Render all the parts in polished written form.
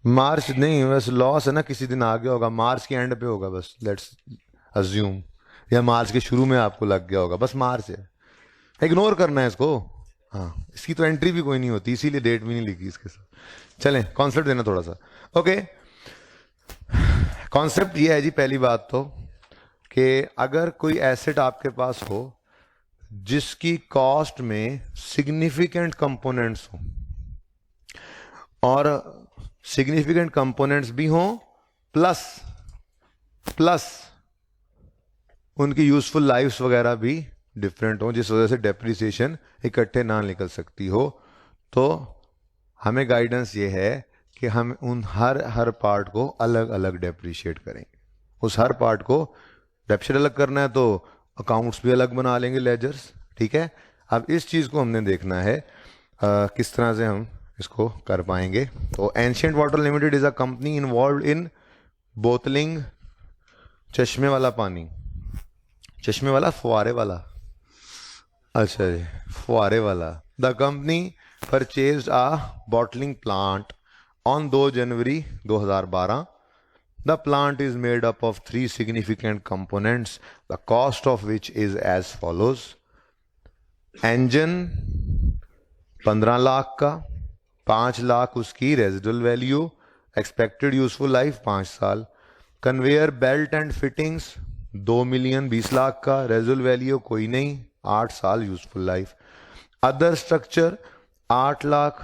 मार्च नहीं, बस लॉस है ना, किसी दिन आगे होगा, मार्च के एंड पे होगा बस, लेट्स अज्यूम, या मार्च के शुरू में आपको लग गया होगा, बस मार्च है, इग्नोर करना है इसको। हाँ, इसकी तो एंट्री भी कोई नहीं होती, इसीलिए डेट भी नहीं लिखी इसके साथ। चलें, कॉन्सेप्ट देना थोड़ा सा। ओके, कॉन्सेप्ट ये है जी, पहली बात तो कि अगर कोई एसेट आपके पास हो जिसकी कॉस्ट में सिग्निफिकेंट कंपोनेंट्स हो, और सिग्निफिकेंट कंपोनेंट्स भी हों, प्लस प्लस उनकी यूजफुल लाइफ्स वगैरह भी डिफरेंट हो, जिस वजह से डेप्रिसिएशन इकट्ठे ना निकल सकती हो, तो हमें गाइडेंस ये है कि हम उन हर पार्ट को अलग अलग डेप्रिशिएट करेंगे। उस हर पार्ट को डेप्रिशिएट अलग करना है तो अकाउंट्स भी अलग बना लेंगे, लेजर्स, ठीक है। अब इस चीज़ को हमने देखना है किस तरह से हम इसको कर पाएंगे। तो ancient water limited is a company involve in bottling, चश्मे वाला पानी, चश्मे वाला, फुहारे वाला, अच्छा जी, फुहारे वाला। The company purchased a bottling plant on 2 January 2012। The plant is made up of 3 significant components, the cost of which is as follows. Engine 15 lakh का, 5 लाख उसकी residual value, expected useful life 5 साल। Conveyor belt and fittings 2 million 20 lakh का, residual value कोई नहीं, 8 साल useful life. Other structure 8 lakh,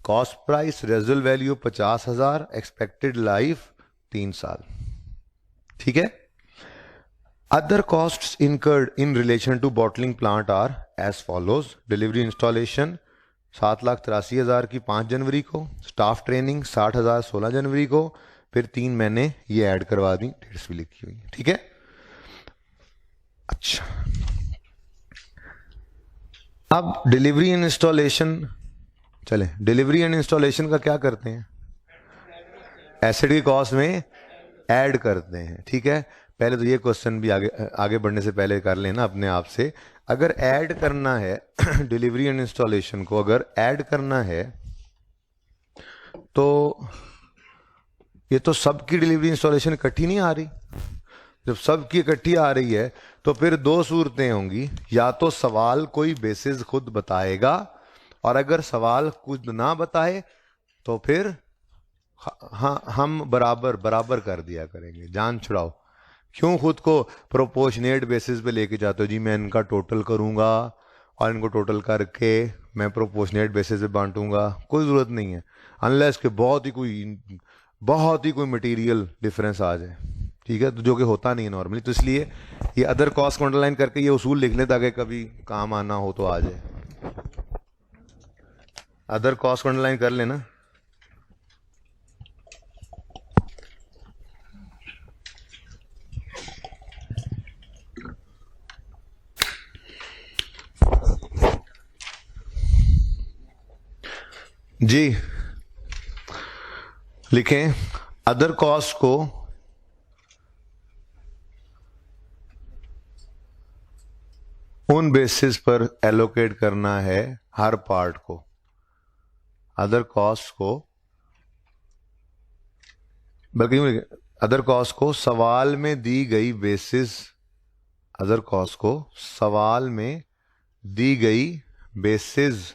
cost price residual value 50,000, expected life 3 साल, ठीक है। Other costs incurred in relation to bottling plant are as follows. Delivery installation 7,83,000 की 5 जनवरी को, स्टाफ ट्रेनिंग 60,000 16 जनवरी को, फिर 3 महीने ये ऐड करवा दी, डेट्स भी लिखी हुई, ठीक है। अच्छा, अब डिलीवरी एंड इंस्टॉलेशन, चले, डिलीवरी एंड इंस्टॉलेशन का क्या करते हैं, एसेट की कॉस्ट में ऐड करते हैं, ठीक है। पहले तो ये क्वेश्चन भी आगे बढ़ने से पहले कर लेना अपने आप से, अगर ऐड करना है डिलीवरी एंड इंस्टॉलेशन को, अगर ऐड करना है तो ये तो सबकी डिलीवरी इंस्टॉलेशन इकट्ठी नहीं आ रही। जब सबकी इकट्ठी आ रही है तो फिर 2 सूरतें होंगी, या तो सवाल कोई बेसिस खुद बताएगा, और अगर सवाल खुद ना बताए तो फिर हाँ, हम बराबर बराबर कर दिया करेंगे, जान छुड़ाओ। क्यों खुद को प्रोपोर्शनेट बेसिस पे लेके जाते हो जी, मैं इनका टोटल करूंगा और इनको टोटल करके मैं प्रोपोर्शनेट बेसिस पे बांटूंगा, कोई ज़रूरत नहीं है, अनलेस के बहुत ही कोई मटेरियल डिफरेंस आ जाए, ठीक है, तो जो कि होता नहीं है नॉर्मली। तो इसलिए ये अदर कॉस्ट को अंडरलाइन करके ये उसूल लिख लें ताकि कभी काम आना हो तो आ जाए। अदर कॉस्ट को अंडरलाइन कर लेना। जी, लिखें, अदर कॉस्ट को उन बेसिस पर एलोकेट करना है हर पार्ट को, अदर कॉस्ट को, बल्कि अदर कॉस्ट को सवाल में दी गई बेसिस, अदर कॉस्ट को सवाल में दी गई बेसिस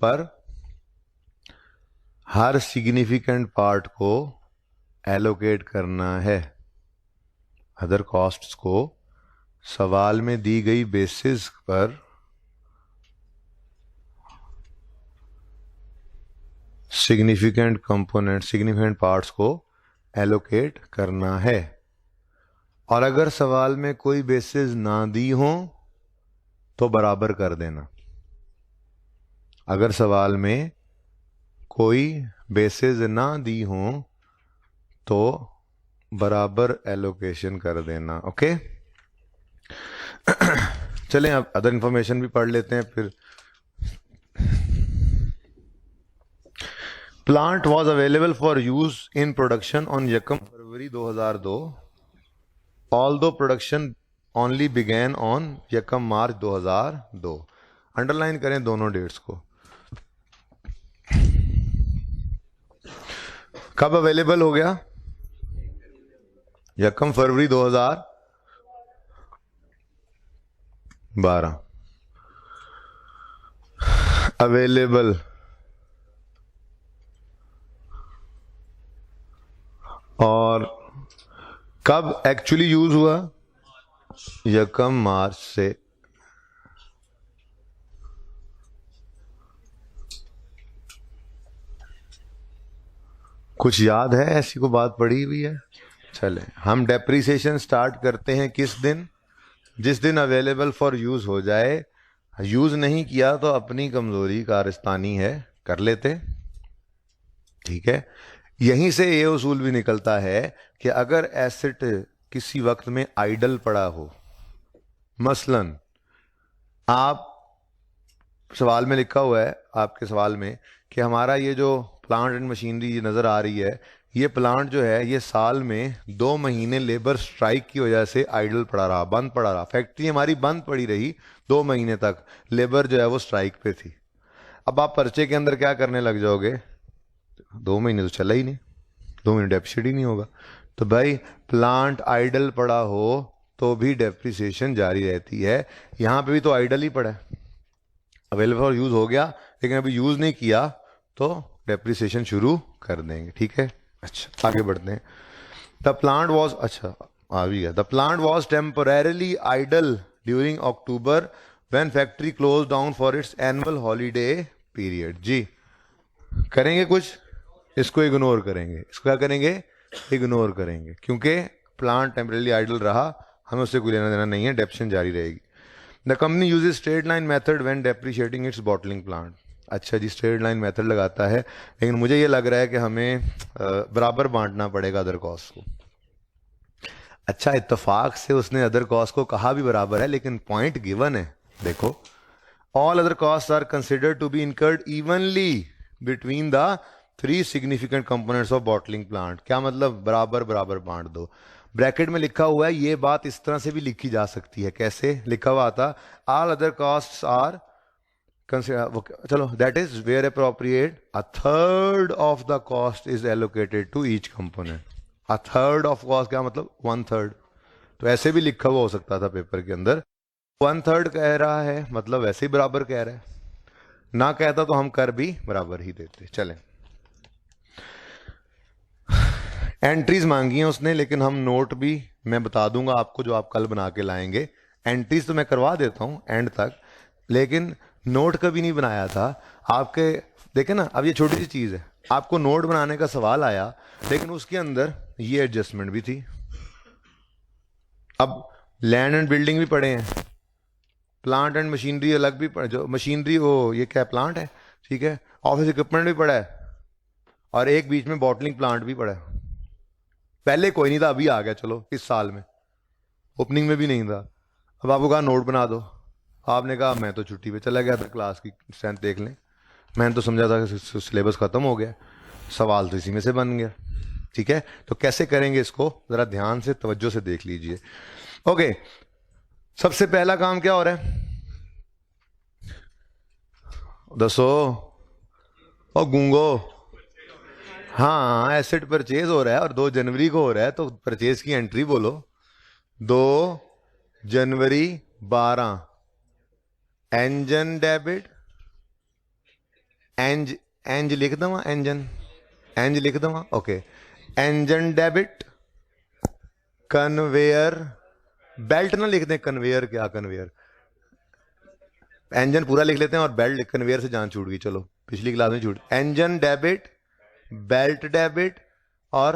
पर हर सिग्निफिकेंट पार्ट को एलोकेट करना है। अदर कॉस्ट्स को सवाल में दी गई बेसिस पर सिग्निफिकेंट कंपोनेंट, सिग्निफिकेंट पार्ट्स को एलोकेट करना है। और अगर सवाल में कोई बेसिस ना दी हो तो बराबर कर देना। अगर सवाल में कोई बेसिस ना दी हो तो बराबर एलोकेशन कर देना, ओके। चलें, अब अदर इंफॉर्मेशन भी पढ़ लेते हैं फिर। Plant was available for use in production on यकम फरवरी 2002, although production only began on यकम मार्च 2002। अंडरलाइन करें दोनों डेट्स को। कब अवेलेबल हो गया? 1 फरवरी 2012 अवेलेबल। और कब एक्चुअली यूज हुआ? 1 मार्च से। कुछ याद है? ऐसी को बात पड़ी हुई है? चले हम डेप्रिसिएशन स्टार्ट करते हैं किस दिन? जिस दिन अवेलेबल फॉर यूज हो जाए। यूज नहीं किया तो अपनी कमजोरी कारस्तानी है, कर लेते। ठीक है, यहीं से ये उसूल भी निकलता है कि अगर एसेट किसी वक्त में आइडल पड़ा हो, मसलन आप सवाल में लिखा हुआ है, आपके सवाल में, कि हमारा ये जो प्लांट एंड मशीनरी ये नज़र आ रही है, ये प्लांट जो है ये साल में 2 महीने लेबर स्ट्राइक की वजह से आइडल पड़ा रहा, बंद पड़ा रहा। फैक्ट्री हमारी बंद पड़ी रही 2 महीने तक, लेबर जो है वो स्ट्राइक पे थी। अब आप पर्चे के अंदर क्या करने लग जाओगे? 2 महीने तो चला ही नहीं, 2 महीने डेप्रिसिएट ही नहीं होगा। तो भाई प्लांट आइडल पड़ा हो तो भी डेप्रिसिएशन जारी रहती है। यहाँ पे भी तो आइडल ही पड़ा है, अवेलेबल फॉर यूज हो गया लेकिन अभी यूज नहीं किया तो डेप्रिसिएशन शुरू कर देंगे। ठीक है, अच्छा आगे बढ़ते हैं। द प्लांट वॉज, अच्छा आ भी गया। The plant was temporarily idle during October when factory close down for its annual holiday period. जी करेंगे कुछ? इसको इग्नोर करेंगे। इसको क्या करेंगे? इग्नोर करेंगे, क्योंकि प्लांट टेम्परेली आइडल रहा, हमें उससे कोई लेना देना नहीं है, डेप्रिसिएशन जारी रहेगी। The company uses straight line method when depreciating its bottling plant. अच्छा जी, स्ट्रेट लाइन मेथड लगाता है, लेकिन मुझे ये लग रहा है कि हमें बराबर बांटना पड़ेगा अदर कॉस्ट को। अच्छा, इत्तेफाक से उसने अदर कॉस्ट को कहा भी बराबर है, लेकिन पॉइंट गिवन है। देखो, all other cost are considered to be incurred evenly between the 3 significant components of bottling plant. क्या मतलब? बराबर बराबर बांट दो। ब्रैकेट में लिखा हुआ है, ये बात इस तरह से भी लिखी जा सकती है। कैसे लिखा हुआ आता? ऑल अदर कॉस्ट आर, चलो, that is where appropriate a third of the cost is allocated to each component. A third of cost क्या मतलब? 1/3। तो ऐसे भी लिखा हुआ हो सकता था पेपर के अंदर। 1/3 कह रहा है मतलब वैसे ही बराबर कह रहा है, ना कहता तो हम कर भी बराबर ही देते। चलें, एंट्रीज मांगी हैं उसने, लेकिन हम नोट भी मैं बता दूंगा आपको जो आप कल बना के लाएंगे। एंट्रीज तो मैं करवा देता हूं एंड तक, लेकिन नोट कभी नहीं बनाया था आपके। देखे ना, अब ये छोटी सी चीज है, आपको नोट बनाने का सवाल आया, लेकिन उसके अंदर ये एडजस्टमेंट भी थी। अब लैंड एंड बिल्डिंग भी पढ़े हैं, प्लांट एंड मशीनरी अलग भी पढ़े। जो मशीनरी वो ये क्या प्लांट है, ठीक है, ऑफिस इक्विपमेंट भी पढ़ा है, और एक बीच में बॉटलिंग प्लांट भी पढ़ा है। पहले कोई नहीं था, अभी आ गया, चलो इस साल में, ओपनिंग में भी नहीं था। अब आपको कहा नोट बना दो, आपने कहा मैं तो छुट्टी पे चला गया था, क्लास की स्ट्रेंथ देख लें, मैंने तो समझा था कि सिलेबस खत्म हो गया, सवाल तो इसी में से बन गया। ठीक है, तो कैसे करेंगे इसको, जरा ध्यान से तवज्जो से देख लीजिए। ओके, सबसे पहला काम क्या हो रहा है? दसो और गूंगो। हाँ, एसेट परचेज हो रहा है और 2 जनवरी को हो रहा है, तो परचेज की एंट्री बोलो। 2 जनवरी 12, इंजन डेबिट, एंज लिख दवा, एंज लिख दवा। Okay, engine debit, conveyor belt ना लिख दें, कन्वेयर क्या कन्वेयर, इंजन पूरा लिख लेते हैं और बेल्ट कन्वेयर से जान छूट गई। चलो पिछली क्लास में छूट। इंजन डेबिट, बेल्ट डेबिट और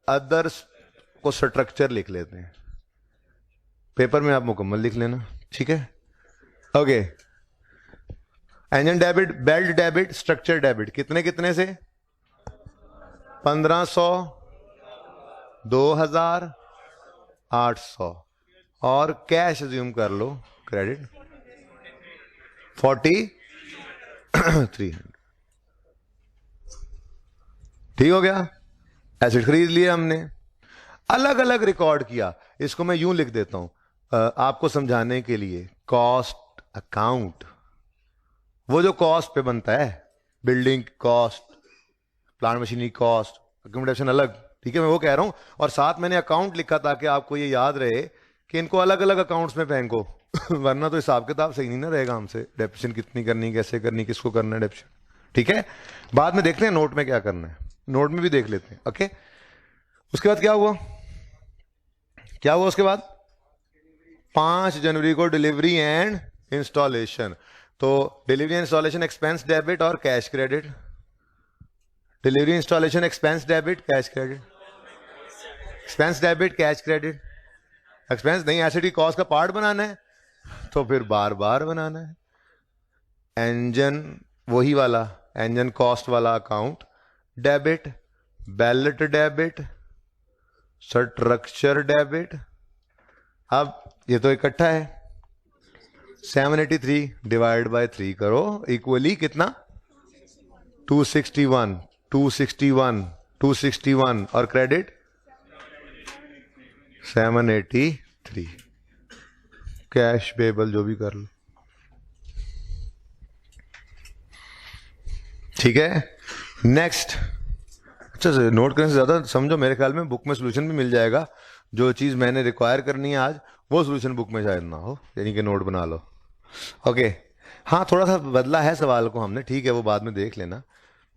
अदर्स को स्ट्रक्चर लिख लेते हैं, पेपर में आप मुकम्मल लिख लेना। ठीक है, okay. Engine debit, belt debit, structure debit, कितने कितने से? 1500, 2800, और कैश अज्यूम कर लो, क्रेडिट 4300। ठीक हो गया, एसेट खरीद लिया हमने, अलग अलग रिकॉर्ड किया। इसको मैं यूं लिख देता हूं आपको समझाने के लिए, कॉस्ट अकाउंट। वो जो कॉस्ट पे बनता है, building cost, plant machinery cost, accommodation अलग, ठीक है, मैं वो कह रहा हूँ। और साथ मैंने अकाउंट लिखा ताकि आपको ये याद रहे कि इनको अलग अलग अकाउंट्स में फेंको वरना तो हिसाब किताब सही नहीं ना रहेगा हमसे, डेप्रिसिएशन कितनी करनी, कैसे करनी, किसको करना है डेप्रिसिएशन, ठीक है। बाद में देखते हैं नोट में क्या करना है, नोट में भी देख लेते हैं, ओके। उसके बाद क्या हुआ, क्या हुआ उसके बाद? 5 जनवरी को डिलीवरी एंड इंस्टॉलेशन। तो डिलीवरी इंस्टॉलेशन एक्सपेंस डेबिट और cash credit, delivery installation expense debit cash credit, expense debit cash credit, expense नहीं, एसेट की कॉस्ट का पार्ट बनाना है तो फिर बार बार बनाना है। इंजन वही वाला, इंजन कॉस्ट वाला account debit, ballot debit, structure debit. अब ये तो इकट्ठा है, 783 डिवाइड बाय 3 करो, इक्वली कितना? 261, 261, 261 और क्रेडिट 783। कैश पेबल जो भी कर लो, ठीक है। नेक्स्ट, अच्छा से नोट करने से ज्यादा समझो, मेरे ख्याल में बुक में सोल्यूशन भी मिल जाएगा। जो चीज मैंने रिक्वायर करनी है आज वो सोल्यूशन बुक में शायद ना हो, यानी कि नोट बना लो, ओके। हाँ थोड़ा सा बदला है सवाल को हमने, ठीक है, वो बाद में देख लेना।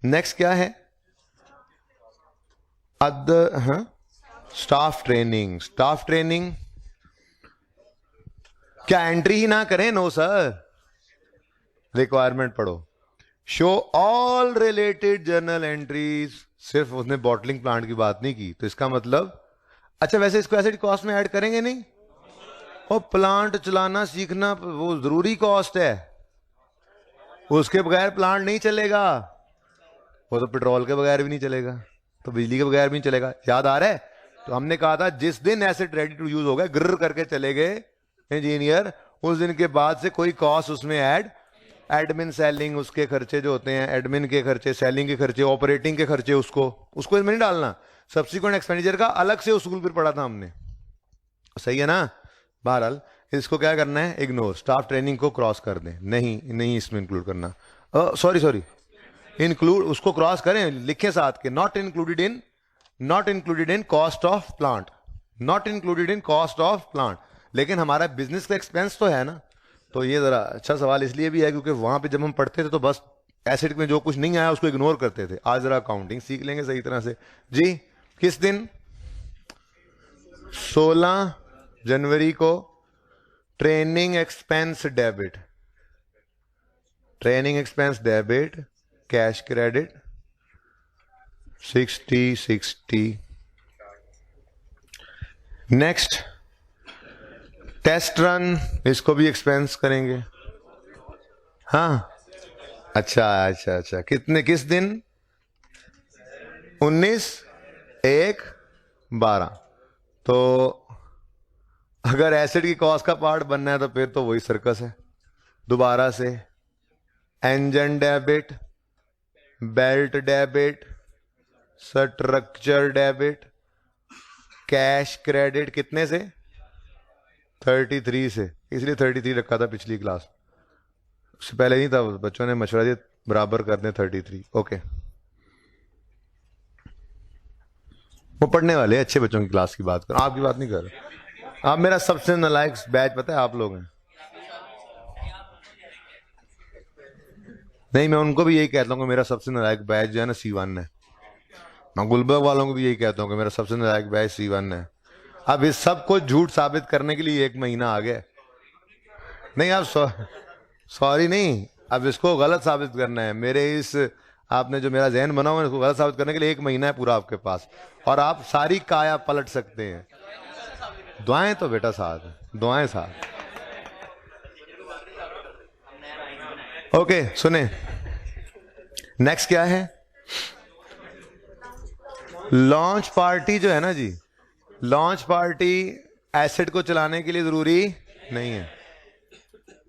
नेक्स्ट क्या है? स्टाफ ट्रेनिंग, स्टाफ ट्रेनिंग क्या एंट्री ही ना करें? नो सर, रिक्वायरमेंट पढ़ो। Show all related journal entries, सिर्फ उसने बॉटलिंग प्लांट की बात नहीं की, तो इसका मतलब, अच्छा वैसे इसको एसिड कॉस्ट में ऐड करेंगे नहीं? और प्लांट चलाना सीखना वो जरूरी कॉस्ट है, उसके बगैर प्लांट नहीं चलेगा। वो तो पेट्रोल के बगैर भी नहीं चलेगा, तो बिजली के बगैर भी नहीं चलेगा। याद आ रहा है? तो हमने कहा था जिस दिन एसिड रेडी टू यूज हो गया, गिर करके चले गए इंजीनियर, उस दिन के बाद से कोई कॉस्ट उसमें ऐड, एडमिन सेलिंग उसके खर्चे जो होते हैं, एडमिन के खर्चे, सेलिंग के खर्चे, ऑपरेटिंग के खर्चे, उसको इसमें नहीं डालना। सब्सिक्वेंट एक्सपेंडिचर का अलग से उसूल फिर पढ़ा था हमने, सही है ना। बहरहाल इसको क्या करना है? इग्नोर, स्टाफ ट्रेनिंग को क्रॉस कर दें, नहीं नहीं इसमें इंक्लूड करना, सॉरी इंक्लूड, उसको क्रॉस करें, लिखे साथ के, not included in cost of plant, not included in cost of plant. लेकिन हमारा बिजनेस का एक्सपेंस तो है ना। तो ये जरा अच्छा सवाल इसलिए भी है क्योंकि वहां पे जब हम पढ़ते थे तो बस एसिड में जो कुछ नहीं आया उसको इग्नोर करते थे। आज जरा अकाउंटिंग सीख लेंगे सही तरह से जी। किस दिन? 16 जनवरी को training expense debit, training expense debit, cash credit 60। Next test run, इसको भी एक्सपेंस करेंगे। हाँ अच्छा कितने, किस दिन? 19/1/12। तो अगर एसिड की कॉस्ट का पार्ट बनना है तो फिर तो वही सर्कस है। दोबारा से engine debit, belt debit, structure debit, cash credit कितने से? 33 से, इसलिए 33 रखा था पिछली क्लास, उससे पहले नहीं था, बच्चों ने मशवरा दिया बराबर कर दें 33, ओके। वो पढ़ने वाले अच्छे बच्चों की क्लास की बात कर, आपकी बात नहीं कर रहे। आप मेरा सबसे नालायक बैच पता है आप लोग हैं। नहीं, मैं उनको भी यही कहता हूँ कि मेरा सबसे नालायक बैच जो है ना C1 है। मैं गुलबर्ग वालों को भी यही कहता हूँ कि मेरा सबसे नालायक बैच C1 है। अब इस सब को झूठ साबित करने के लिए 1 महीना आ गया। नहीं आप सॉरी नहीं, अब इसको गलत साबित करना है। मेरे इस आपने जो मेरा जहन बना हुआ है इसको गलत साबित करने के लिए 1 महीना है पूरा आपके पास, और आप सारी काया पलट सकते हैं। दुआएं तो बेटा साथ, दुआएं साथ। ओके सुने, नेक्स्ट क्या है? लॉन्च पार्टी जो है ना जी, लॉन्च पार्टी एसिड को चलाने के लिए जरूरी नहीं है।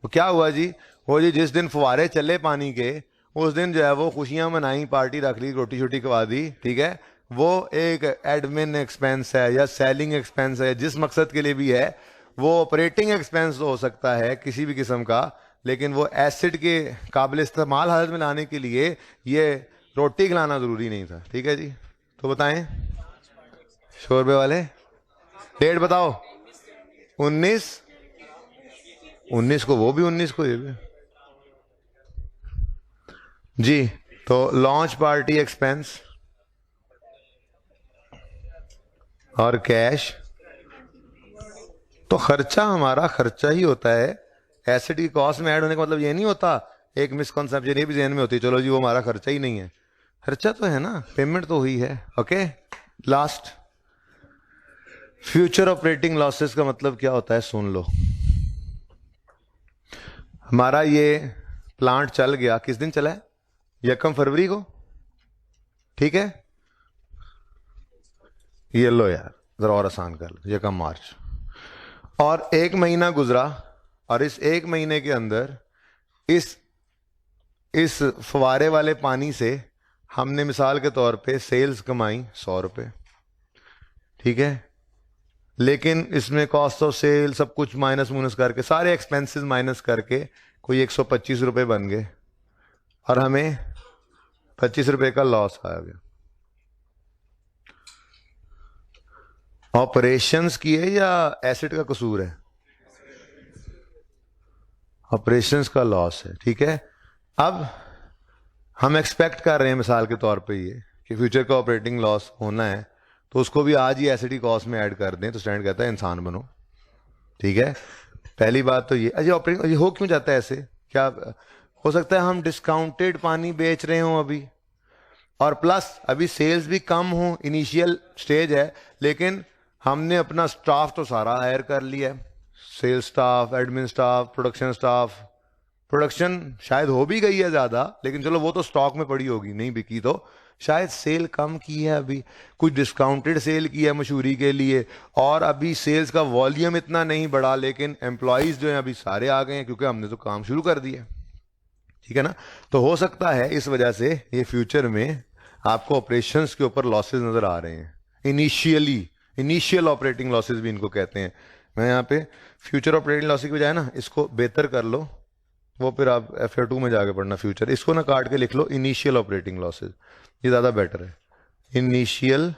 तो क्या हुआ जी? वो जी जिस दिन फुवारे चले पानी के उस दिन जो है वो खुशियां मनाई, पार्टी रख ली, रोटी छोटी खवा दी, ठीक है। वो एक एडमिन एक्सपेंस है या सेलिंग एक्सपेंस है, जिस मकसद के लिए भी है, वो ऑपरेटिंग एक्सपेंस हो सकता है किसी भी किस्म का, लेकिन वो एसिड के काबिल इस्तेमाल हालत में लाने के लिए ये रोटी खिलाना जरूरी नहीं था, ठीक है जी। तो बताएं शोरबे वाले, डेट बताओ। 19 को, वो भी 19 को, ये भी जी। तो लॉन्च पार्टी एक्सपेंस और कैश, तो खर्चा हमारा खर्चा ही होता है। एसेट की कॉस्ट में ऐड होने का मतलब ये नहीं होता, एक मिसकॉन्सेप्शन ये भी जहन में होती है, चलो जी वो हमारा खर्चा ही नहीं है, खर्चा तो है ना, पेमेंट तो हुई है। Okay, last future operating losses का मतलब क्या होता है सुन लो। हमारा ये प्लांट चल गया, किस दिन चला है? 1 फरवरी को, ठीक है। ये लो यार, जरा और आसान कर लो, 1 मार्च, और 1 महीना गुजरा, और इस 1 महीने के अंदर इस फवारे वाले पानी से हमने मिसाल के तौर पे सेल्स कमाई 100 रुपये, ठीक है। लेकिन इसमें कॉस्ट ऑफ सेल सब कुछ माइनस मुनस करके, सारे एक्सपेंसेस माइनस करके कोई 125 रुपये बन गए, और हमें 25 रुपये का लॉस आ गया। ऑपरेशंस की है या एसेट का कसूर है? ऑपरेशंस का लॉस है, ठीक है। अब हम एक्सपेक्ट कर रहे हैं मिसाल के तौर पे ये कि फ्यूचर का ऑपरेटिंग लॉस होना है, तो उसको भी आज ही एसेट की कॉस्ट में ऐड कर दें, तो स्टैंडर्ड कहता है इंसान बनो, ठीक है। पहली बात तो ये, अजय ऑपरेटिंग ये हो क्यों जाता है ऐसे? क्या हो सकता है हम डिस्काउंटेड पानी बेच रहे हों अभी, और प्लस अभी सेल्स भी कम हो, इनिशियल स्टेज है, लेकिन हमने अपना स्टाफ तो सारा हायर कर लिया है, sales staff, admin staff, production staff. Production शायद हो भी गई है ज़्यादा, लेकिन चलो वो तो स्टॉक में पड़ी होगी, नहीं बिकी तो शायद सेल कम की है, अभी कुछ डिस्काउंटेड सेल की है मशहूरी के लिए, और अभी सेल्स का वॉल्यूम इतना नहीं बढ़ा, लेकिन एम्प्लॉयज़ जो हैं अभी सारे आ गए हैं क्योंकि हमने तो काम शुरू कर दिया, ठीक है ना। तो हो सकता है इस वजह से ये फ्यूचर में आपको ऑपरेशंस के ऊपर लॉसेज नज़र आ रहे हैं। इनिशियल ऑपरेटिंग लॉसेज भी इनको कहते हैं। मैं यहाँ पे फ्यूचर ऑपरेटिंग लॉसेज की बजाय ना इसको बेहतर कर लो, वो फिर आप FA2 में जाके पढ़ना फ्यूचर, इसको ना काट के लिख लो इनिशियल ऑपरेटिंग लॉसेज, ये ज़्यादा बेटर है। इनिशियल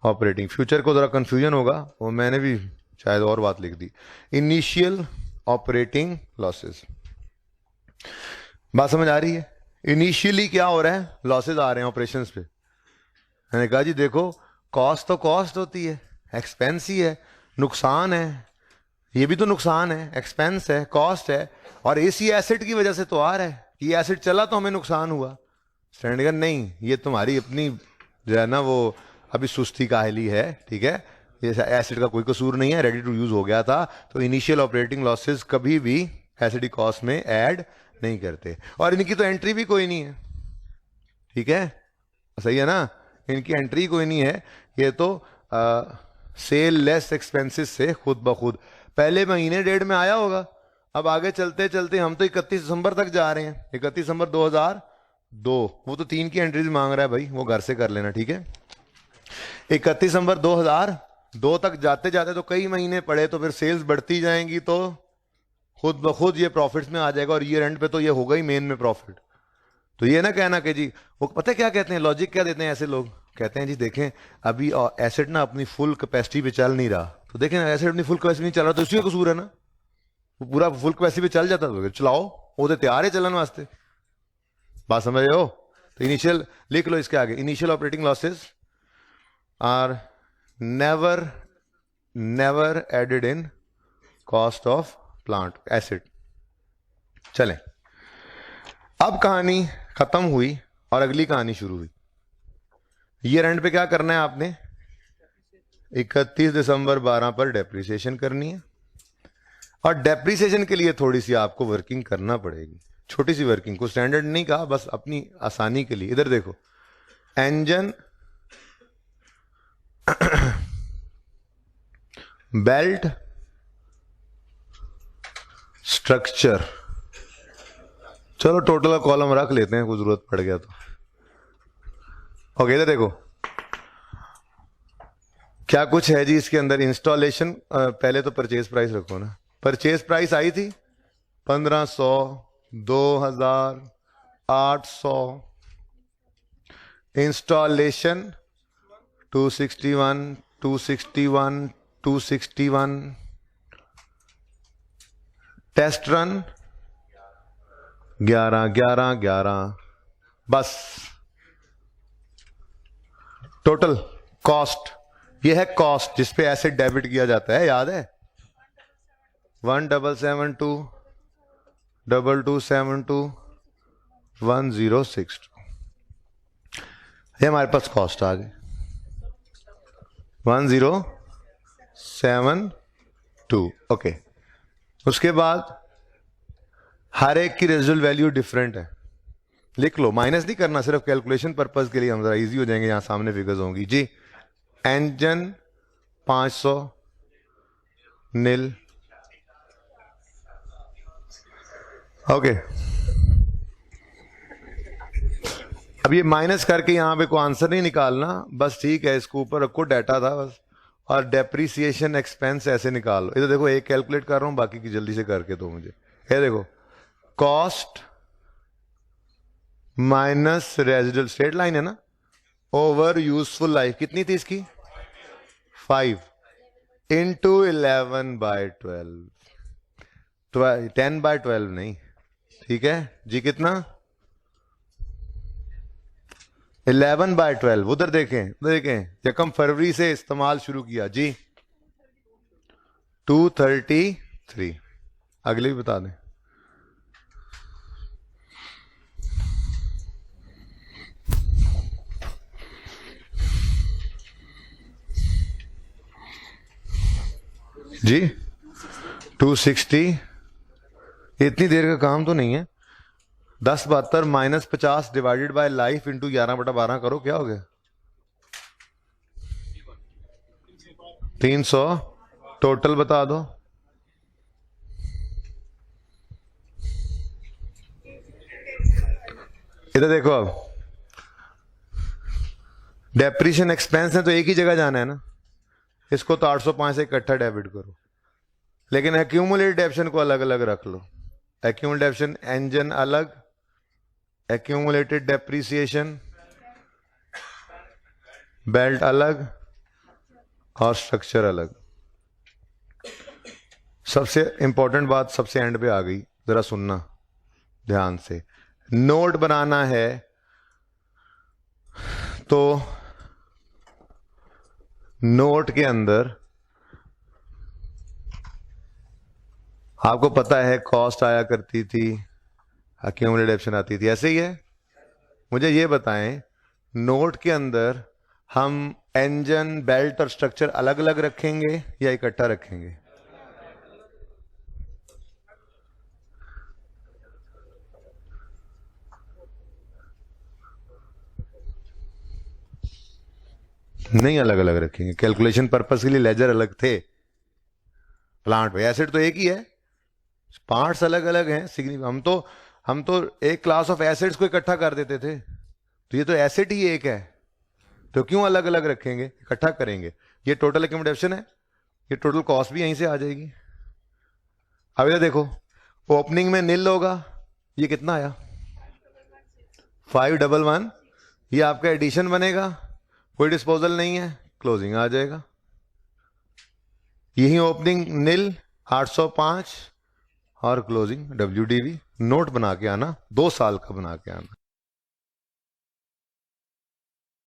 ऑपरेटिंग, फ्यूचर को ज़रा कन्फ्यूजन होगा, वो मैंने भी शायद और बात लिख दी। इनिशियल ऑपरेटिंग लॉसेज, बात समझ आ रही है? इनिशियली क्या हो रहा है, लॉसेज आ रहे हैं ऑपरेशंस पे। मैंने कहा जी देखो, कॉस्ट तो कॉस्ट होती है, एक्सपेंस ही है, नुकसान है, ये भी तो नुकसान है, एक्सपेंस है, कॉस्ट है, और इसी एसेट की वजह से तो आ रहा है कि एसेट चला तो हमें नुकसान हुआ। स्टैंडर्ड नहीं, ये तुम्हारी अपनी जो है ना वो अभी सुस्ती काहली है, ठीक है। ये एसेट का कोई कसूर नहीं है, रेडी टू यूज हो गया था। तो इनिशियल ऑपरेटिंग लॉसेज कभी भी एसेट की कॉस्ट में ऐड नहीं करते, और इनकी तो एंट्री भी कोई नहीं है, ठीक है, सही है ना, इनकी एंट्री कोई नहीं है। ये तो सेल लेस एक्सपेंसेस से खुद ब खुद पहले महीने डेढ़ में आया होगा। अब आगे चलते चलते हम तो 31 दिसंबर तक जा रहे हैं, 31 दिसंबर 2002, वो तो 3 की एंट्रीज मांग रहा है भाई, वो घर से कर लेना, ठीक है। 31 दिसंबर 2002 तक जाते जाते तो कई महीने पड़े, तो फिर सेल्स बढ़ती जाएंगी तो खुद ब खुद ये प्रॉफिट्स में आ जाएगा, और ईयर एंड पे तो ये होगा ही मेन में प्रॉफिट। तो ये ना कहना कि जी, वो पता है क्या कहते हैं, लॉजिक क्या देते हैं ऐसे लोग, कहते हैं जी देखें अभी एसेट ना अपनी फुल कैपेसिटी पे चल नहीं रहा, तो देखें एसेट अपनी फुल कैपेसिटी नहीं चल रहा तो उसी का कसूर है ना, वो पूरा फुल कैपेसिटी पे चल जाता तो चलाओ, वो तो तैयार है चलन वास्ते, बात समझ रहे हो। तो इनिशियल लिख लो इसके आगे, initial operating losses are never added in cost of plant asset. चलें, अब कहानी खत्म हुई और अगली कहानी शुरू हुई। ईयर एंड पे क्या करना है आपने, 31 दिसंबर 12 पर डेप्रिसिएशन करनी है, और डेप्रिसिएशन के लिए थोड़ी सी आपको वर्किंग करना पड़ेगी, छोटी सी वर्किंग, को स्टैंडर्ड नहीं कहा, बस अपनी आसानी के लिए। इधर देखो, इंजन, बेल्ट, स्ट्रक्चर, चलो टोटल का कॉलम रख लेते हैं, कोई जरूरत पड़ गया तो। ओके, इधर देखो क्या कुछ है जी इसके अंदर। इंस्टॉलेशन, पहले तो परचेज प्राइस रखो ना, परचेज प्राइस आई थी 1500, 2000, 800, इंस्टॉलेशन 261 261 261, टेस्ट रन 11 11 11, बस। टोटल कॉस्ट, ये है कॉस्ट जिसपे एसिड डेबिट किया जाता है, याद है? 1772 2272 1062, ये हमारे पास कॉस्ट आ गई 1072। ओके, उसके बाद हर एक की रेजिडुअल वैल्यू डिफरेंट है, लिख लो, माइनस नहीं करना, सिर्फ कैलकुलेशन पर्पस के लिए, हम जरा इजी हो जाएंगे, यहां सामने फिगर्स होंगी जी। एंजन 500 नील, ओके। अब ये माइनस करके यहां पे कोई आंसर नहीं निकालना, बस ठीक है, इसको ऊपर रखो, डाटा था बस। और डेप्रीसिएशन एक्सपेंस ऐसे निकालो, इधर देखो, एक कैलकुलेट कर रहा हूं, बाकी की जल्दी से करके दो मुझे। ये देखो, cost minus residual, straight line है ना, ओवर यूजफुल लाइफ कितनी थी इसकी? 5 इंटू 11/12, 10/12 नहीं, ठीक है जी, कितना? 11/12। उधर देखें, उधर देखें, यकम फरवरी से इस्तेमाल शुरू किया जी, 233। अगले भी बता दें, जी 260। इतनी देर का काम तो नहीं है। 10/72 minus 50 divided by life into 11/12 करो, क्या हो गया? 300। टोटल बता दो। इधर देखो, अब डेप्रीशिएशन एक्सपेंस है तो एक ही जगह जाना है ना, इसको तो 805 से इकट्ठा डेबिट करो, लेकिन एक्यूमुलेटेड डेप्शन को अलग अलग रख लो। एक्यूमुलेटेड डेप्शन इंजन अलग, एक्यूमुलेटेड डेप्रीसिएशन बेल्ट अलग, और स्ट्रक्चर अलग। सबसे इंपॉर्टेंट बात सबसे एंड पे आ गई, जरा सुनना ध्यान से। नोट बनाना है तो नोट के अंदर आपको पता है कॉस्ट आया करती थी, एक्यूमुलेटेड डेप्शन आती थी, ऐसे ही है। मुझे ये बताएं, नोट के अंदर हम इंजन, बेल्ट और स्ट्रक्चर अलग अलग रखेंगे या इकट्ठा रखेंगे? नहीं, अलग अलग रखेंगे, कैलकुलेशन पर्पस के लिए लेजर अलग थे। प्लांट पे एसिड तो एक ही है, पार्ट्स अलग अलग हैं। हम तो एक क्लास ऑफ एसिड्स को इकट्ठा कर देते थे, तो ये तो एसिड ही एक है, तो क्यों अलग अलग रखेंगे, इकट्ठा करेंगे। ये टोटल एक्यूमुलेशन है, ये टोटल कॉस्ट भी यहीं से आ जाएगी। अब इधर देखो, ओपनिंग में नील होगा, ये कितना आया? 511। ये आपका एडिशन बनेगा, कोई डिस्पोजल नहीं है, क्लोजिंग आ जाएगा। यही ओपनिंग नील 805 और क्लोजिंग WDV। नोट बना के आना, 2 साल का बना के आना।